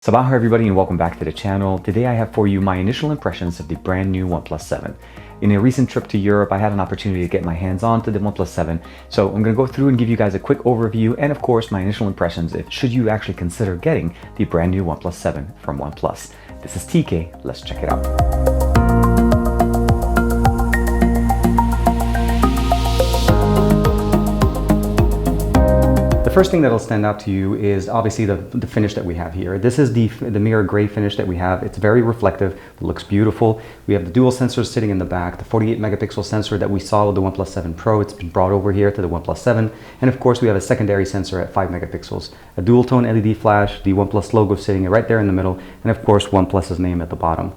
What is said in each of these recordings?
Sabah everybody and welcome back to the channel. Today I have for you my initial impressions of the brand new OnePlus 7. In a recent trip to Europe, I had an opportunity to get my hands on to the OnePlus 7. So I'm going to go through and give you guys a quick overview and of course my initial impressions if should you actually consider getting the brand new OnePlus 7 from OnePlus. This is TK, let's check it out. The first thing that'll stand out to you is obviously the finish that we have here. This is the mirror gray finish that we have. It's very reflective, it looks beautiful. We have the dual sensors sitting in the back, the 48 megapixel sensor that we saw with the OnePlus 7 Pro. It's been brought over here to the OnePlus 7. And of course we have a secondary sensor at 5 megapixels, a dual tone LED flash, the OnePlus logo sitting right there in the middle, and of course OnePlus's name at the bottom.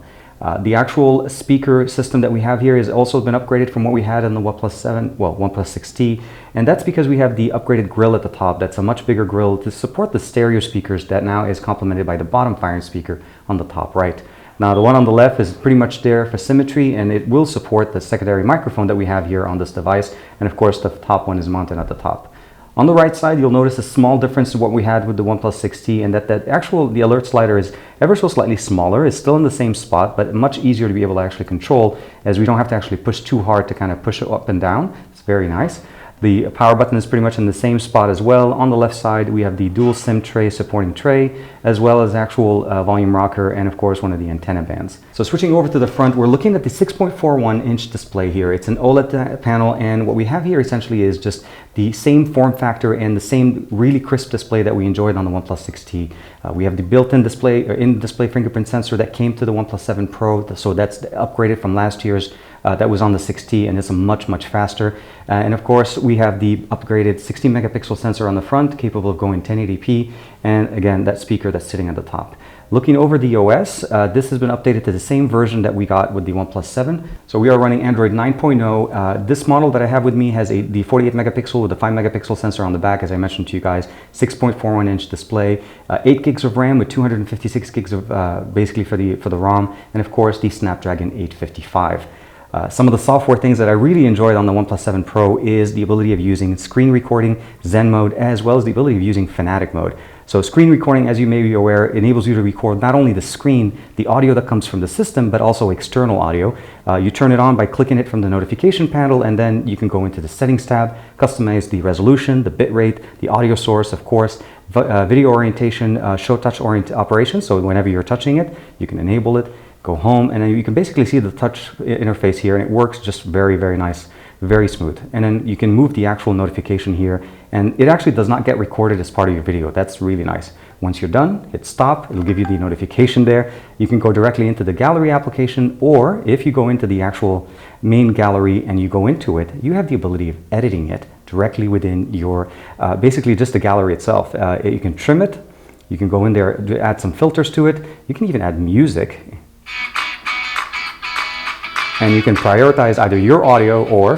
The actual speaker system that we have here has also been upgraded from what we had in the OnePlus 7, well, OnePlus 6T, and that's because we have the upgraded grille at the top. That's a much bigger grille to support the stereo speakers that now is complemented by the bottom firing speaker on the top right. Now the one on the left is pretty much there for symmetry, and it will support the secondary microphone that we have here on this device, and of course the top one is mounted at the top. On the right side, you'll notice a small difference to what we had with the OnePlus 6T, and that the alert slider is ever so slightly smaller. It's still in the same spot, but much easier to be able to actually control, as we don't have to actually push too hard to kind of push it up and down. It's very nice. The power button is pretty much in the same spot as well. On the left side, we have the dual SIM tray supporting tray, as well as actual volume rocker, and of course one of the antenna bands. So switching over to the front, we're looking at the 6.41-inch display here. It's an OLED panel, and what we have here essentially is just the same form factor and the same really crisp display that we enjoyed on the OnePlus 6T. We have the built-in display, in-display fingerprint sensor that came to the OnePlus 7 Pro, so that's upgraded from last year's that was on the 6T, and it's much faster. And of course, we have the upgraded 16 megapixel sensor on the front, capable of going 1080p, and again, that speaker that's sitting at the top. Looking over the OS, this has been updated to the same version that we got with the OnePlus 7. So we are running Android 9.0. This model that I have with me has the 48 megapixel with the 5 megapixel sensor on the back, as I mentioned to you guys, 6.41-inch display, 8 gigs of RAM with 256 gigs of basically for the ROM, and of course the Snapdragon 855. Some of the software things that I really enjoyed on the OnePlus 7 Pro is the ability of using screen recording, Zen mode, as well as the ability of using Fanatic mode. So screen recording, as you may be aware, enables you to record not only the screen, the audio that comes from the system, but also external audio. You turn it on by clicking it from the notification panel, and then you can go into the settings tab, customize the resolution, the bitrate, the audio source, of course, video orientation, show touch operation. So whenever you're touching it, you can enable it. Go home, and then you can basically see the touch interface here, and it works just very nice, very smooth. And then you can move the actual notification here, and it actually does not get recorded as part of your video. That's really nice. Once you're done, hit stop, it'll give you the notification there. You can go directly into the gallery application, or if you go into the actual main gallery and you go into it, you have the ability of editing it directly within your, basically just the gallery itself. You can trim it, you can go in there, add some filters to it, you can even add music. And you can prioritize either your audio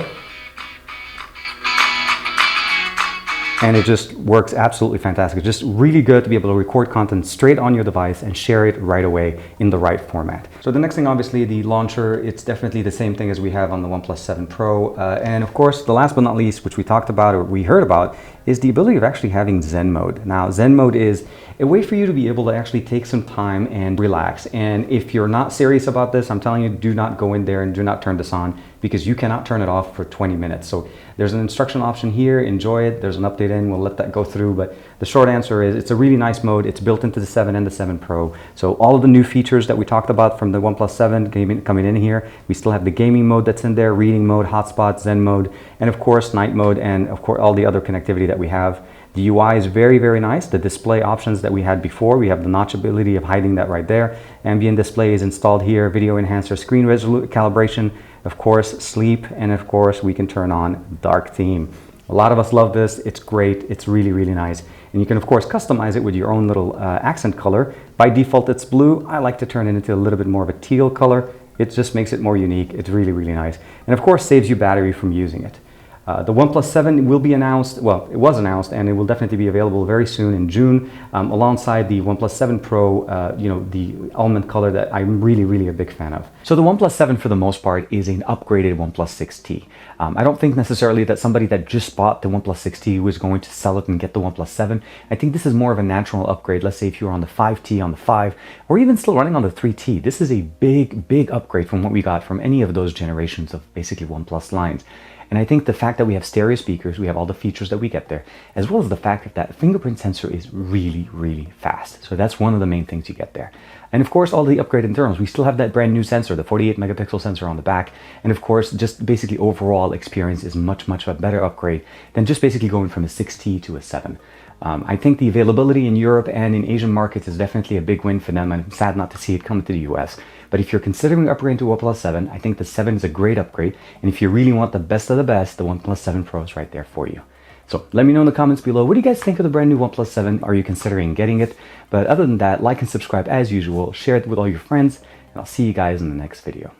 and it just works absolutely fantastic. Just really good to be able to record content straight on your device and share it right away in the right format. So the next thing, obviously, the launcher, it's definitely the same thing as we have on the OnePlus 7 Pro. And of course, the last but not least, which we talked about or we heard about, is the ability of actually having Zen mode. Now, Zen mode is a way for you to be able to actually take some time and relax. And if you're not serious about this, I'm telling you, do not go in there and do not turn this on, because you cannot turn it off for 20 minutes. So there's an instruction option here, enjoy it. There's an update in, we'll let that go through. But the short answer is it's a really nice mode. It's built into the 7 and the 7 Pro. So all of the new features that we talked about from the OnePlus 7 coming in here, we still have the gaming mode that's in there, reading mode, hotspot, Zen mode, and of course night mode, and of course all the other connectivity that we have. The UI is very nice. The display options that we had before, we have the notch ability of hiding that right there. Ambient display is installed here, video enhancer, screen calibration, of course sleep, and of course we can turn on dark theme. A lot of us love this. It's great. It's really nice. And you can of course customize it with your own little accent color. By default it's blue. I like to turn it into a little bit more of a teal color. It just makes it more unique. It's really nice. And of course saves you battery from using it. The OnePlus 7 will be announced, well, it was announced, and it will definitely be available very soon in June, alongside the OnePlus 7 Pro, the almond color that I'm really a big fan of. So the OnePlus 7 for the most part is an upgraded OnePlus 6T. I don't think necessarily that somebody that just bought the OnePlus 6T was going to sell it and get the OnePlus 7. I think this is more of a natural upgrade. Let's say if you're on the 5T, on the 5, or even still running on the 3T, this is a big upgrade from what we got from any of those generations of basically OnePlus lines. And I think the fact that we have stereo speakers, we have all the features that we get there, as well as the fact that that fingerprint sensor is really fast. So that's one of the main things you get there. And of course, all the upgraded internals, we still have that brand new sensor, the 48 megapixel sensor on the back. And of course, just basically overall experience is much a better upgrade than just basically going from a 6T to a 7. I think the availability in Europe and in Asian markets is definitely a big win for them. I'm sad not to see it come to the US. But if you're considering upgrading to OnePlus 7, I think the 7 is a great upgrade. And if you really want the best of the best, the OnePlus 7 Pro is right there for you. So let me know in the comments below, what do you guys think of the brand new OnePlus 7? Are you considering getting it? But other than that, like and subscribe as usual, share it with all your friends, and I'll see you guys in the next video.